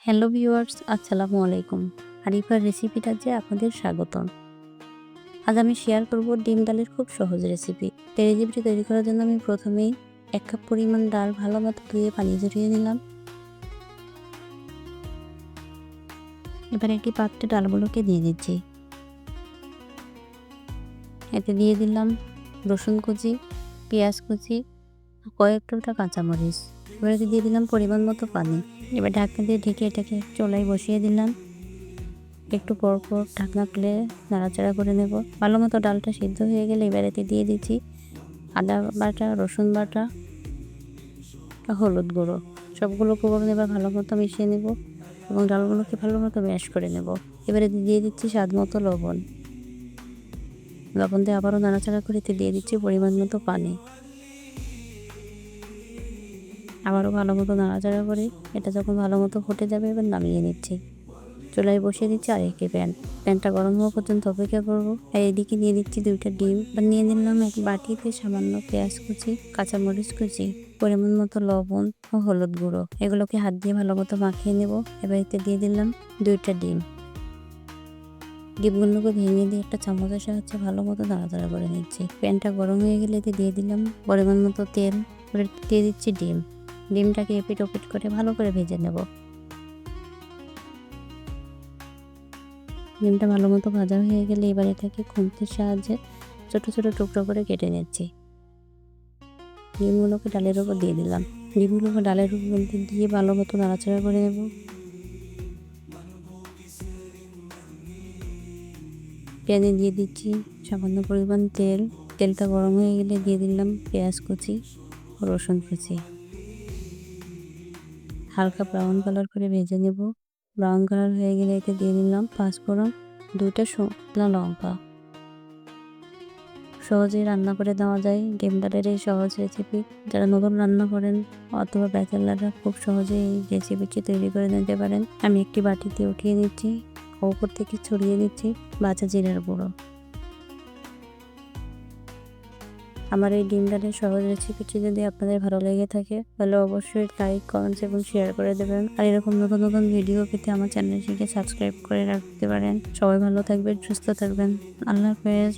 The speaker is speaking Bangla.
হ্যালো ভিউয়ার্স, আসসালামু আলাইকুম। আরিফার রেসিপিটাতে আপনাদের স্বাগতম। আজ আমি শেয়ার করব ডিম ডালের খুব সহজ রেসিপি। এই রেসিপিটি তৈরি করার জন্য আমি প্রথমেই 1 কাপ পরিমাণ ডাল ভালোমতো ধুয়ে পানি ঝরিয়ে নিলাম। এবার একটি পাত্রে ডালগুলোকে দিয়ে দিচ্ছি। এতে দিয়ে দিলাম রসুন কুচি, পেঁয়াজ কুচি, কয়েকটা কাঁচামরিচ। এবার এতে দিয়ে দিলাম পরিমাণ মতো পানি। এবার ঢাকনা দিয়ে ঢেকে এটাকে চুলায় বসিয়ে দিলাম। একটু পর ঢাকনা খুলে নাড়াচাড়া করে নেব। ভালো মতো ডালটা সিদ্ধ হয়ে গেলে এবার এতে দিয়ে দিচ্ছি আদা বাটা, রসুন বাটা, হলুদ গুঁড়ো। সবগুলো উপকরণ এবার ভালো মতো মিশিয়ে নেব এবং ডালগুলোকে ভালো মতো ম্যাশ করে নেব। এবারে দিয়ে দিচ্ছি স্বাদ মতো লবণ। লবণ দিয়ে আবারও নাড়াচাড়া করে এতে দিয়ে দিচ্ছি পরিমাণ মতো পানি। আবারও ভালো মতো নাড়াচাড়া করে এটা যখন ভালো মতো ফুটে যাবে এবার নামিয়ে নিচ্ছি। চুলায় বসিয়ে দিচ্ছি আরেকটি প্যানটা গরম হওয়া পর্যন্ত অপেক্ষা করবো। আর এদিকে দিয়ে দিচ্ছি 2টা ডিম। আর নিয়ে নিলাম এক বাটিতে সামান্য পেঁয়াজ কুচি, কাঁচামরিচ কুচি, পরিমাণ মতো লবণ ও হলুদ গুঁড়ো। এগুলোকে হাত দিয়ে ভালো মতো মাখিয়ে নেব। এবার এতে দিয়ে দিলাম 2টা ডিম। ডিমগুলোকে ভেঙে দিয়ে একটা চামচের সাহায্যে ভালো মতো নাড়াচাড়া করে নিচ্ছি। প্যানটা গরম হয়ে গেলে এতে দিয়ে দিলাম পরিমাণ মতো তেল। দিয়ে দিচ্ছি ডিমটাকে এপিট ওপিট করে ভালো করে ভেজে নেব। ডিমটা ভালো মতো ভাজা হয়ে গেলে এবার এটাকে খুন্তির সাহায্যে ছোট ছোট টুকরো করে কেটে নিচ্ছি। ডিমগুলোকে ডালের উপর দিয়ে দিলাম। ডিমগুলোকে ডালের উপর দিয়ে ভালো মতো নাড়াচাড়া করে নেব। প্যানে দিয়ে দিচ্ছি সামান্য পরিমাণ তেল। তেলটা গরম হয়ে গেলে দিয়ে দিলাম পেঁয়াজ কুচি, রসুন কুচি। হালকা ব্রাউন কালার করে ভেজে নেব। ব্রাউন কালার হয়ে গেলে এতে দিয়ে দিলাম পাঁচফোড়ন, 2টা শুকনো লঙ্কা। সহজেই রান্না করে দেওয়া যায় ডিম ডালের এই সহজ রেসিপি। যারা নতুন রান্না করেন অথবা ব্যাচেলাররা খুব সহজেই এই রেসিপিটি তৈরি করে নিতে পারেন। আমি একটি বাটিতে উঠিয়ে নিচ্ছি। উপর থেকে ছড়িয়ে দিচ্ছি ভাজা জিরার গুঁড়ো। আমার এই ডিম ডালের সহজ রেসিপিটি যদি আপনাদের ভালো লেগে থাকে তাহলে অবশ্যই লাইক, কমেন্টস এবং শেয়ার করে দেবেন। আর এরকম নতুন নতুন ভিডিও পেতে আমার চ্যানেলটিকে সাবস্ক্রাইব করে রাখতে পারেন। সবাই ভালো থাকবেন, সুস্থ থাকবেন। আল্লাহ হাফেজ।